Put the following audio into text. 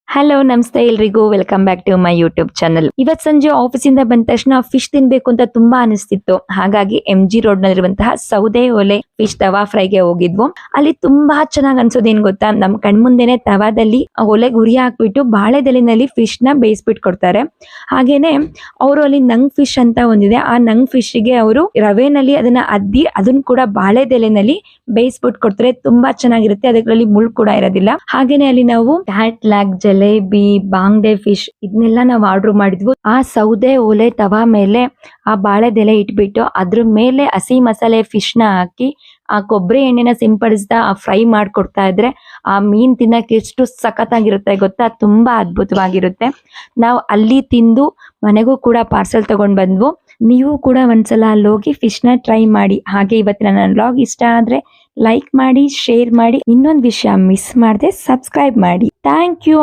Hello ನಮಸ್ತೆ ಎಲ್ರಿಗೂ welcome back to my YouTube channel. ಇವತ್ ಸಂಜೆ ಆಫೀಸಿಂದ ಬಂದ ತಕ್ಷಣ ಫಿಶ್ ತಿನ್ಬೇಕು ಅಂತ ತುಂಬಾ ಅನಿಸ್ತಿತ್ತು. ಹಾಗಾಗಿ MG ರೋಡ್ ನಲ್ಲಿರುವಂತಹ ಸೌದೆ ಒಲೆ ಫಿಶ್ ತವಾ ಫ್ರೈಗೆ ಹೋಗಿದ್ವು. ಅಲ್ಲಿ ತುಂಬಾ ಚೆನ್ನಾಗಿ ಅನ್ಸೋದೇನ್ ಗೊತ್ತಾ, ನಮ್ ಕಣ್ಮುಂದೆನೆ ತವಾದಲ್ಲಿ ಒಲೆಗೆ ಉರಿ ಹಾಕ್ಬಿಟ್ಟು ಬಾಳೆದೆಲೆನಲ್ಲಿ ಫಿಶ್ ನ ಬೇಯಿಸ್ಬಿಟ್ಟು ಕೊಡ್ತಾರೆ. ಹಾಗೇನೆ ಅವರು ಅಲ್ಲಿ ನಂಗ್ ಫಿಶ್ ಅಂತ ಒಂದಿದೆ, ಆ ನಂಗ್ ಫಿಶ್ ಗೆ ಅವರು ರವೆನಲ್ಲಿ ಅದನ್ನ ಅದ್ದಿ ಅದನ್ನ ಕೂಡ ಬಾಳೆದೆಲೆನಲ್ಲಿ ಬೇಯಿಸ್ಬಿಟ್ಟು ಕೊಡ್ತಾರೆ. ತುಂಬಾ ಚೆನ್ನಾಗಿರುತ್ತೆ, ಅದರಲ್ಲಿ ಮುಳ್ಳು ಕೂಡ ಇರೋದಿಲ್ಲ. ಹಾಗೇನೆ ಅಲ್ಲಿ ನಾವು ಕ್ಯಾಟ್ಲಾಗ್, ಜಲೇಬಿ, ಬಾಂಗ್ಡೆ ಫಿಶ್ ಇದನ್ನೆಲ್ಲ ನಾವು ಆರ್ಡರ್ ಮಾಡಿದ್ವು. ಆ ಸೌದೆ ಒಲೆ ತವಾ ಮೇಲೆ ಆ ಬಾಳೆದೆಲೆ ಇಟ್ಬಿಟ್ಟು ಅದ್ರ ಮೇಲೆ ಹಸಿ ಮಸಾಲೆ ಫಿಶ್ ನ ಹಾಕಿ ಆ ಕೊಬ್ಬರಿ ಎಣ್ಣೆನ ಸಿಂಪಡಿಸ್ದ ಆ ಫ್ರೈ ಮಾಡ್ಕೊಡ್ತಾ ಇದ್ರೆ ಆ ಮೀನ್ ತಿನ್ನಕ್ಕೆ ಎಷ್ಟು ಸಖತ್ತಾಗಿರುತ್ತೆ ಗೊತ್ತಾ, ತುಂಬಾ ಅದ್ಭುತವಾಗಿರುತ್ತೆ. ನಾವು ಅಲ್ಲಿ ತಿಂದು ಮನೆಗೂ ಕೂಡ ಪಾರ್ಸೆಲ್ ತಗೊಂಡ್ ಬಂದ್ವು. ನೀವು ಕೂಡ ಒಂದ್ಸಲ ಅಲ್ಲಿ ಹೋಗಿ ಫಿಶ್ ನ ಟ್ರೈ ಮಾಡಿ. ಹಾಗೆ ಇವತ್ತಿನ ನನ್ನ ವ್ಲಾಗ್ ಇಷ್ಟ ಆದ್ರೆ ಲೈಕ್ ಮಾಡಿ, ಶೇರ್ ಮಾಡಿ. ಇನ್ನೊಂದು ವಿಷಯ ಮಿಸ್ ಮಾಡದೆ ಸಬ್ಸ್ಕ್ರೈಬ್ ಮಾಡಿ. Thank you.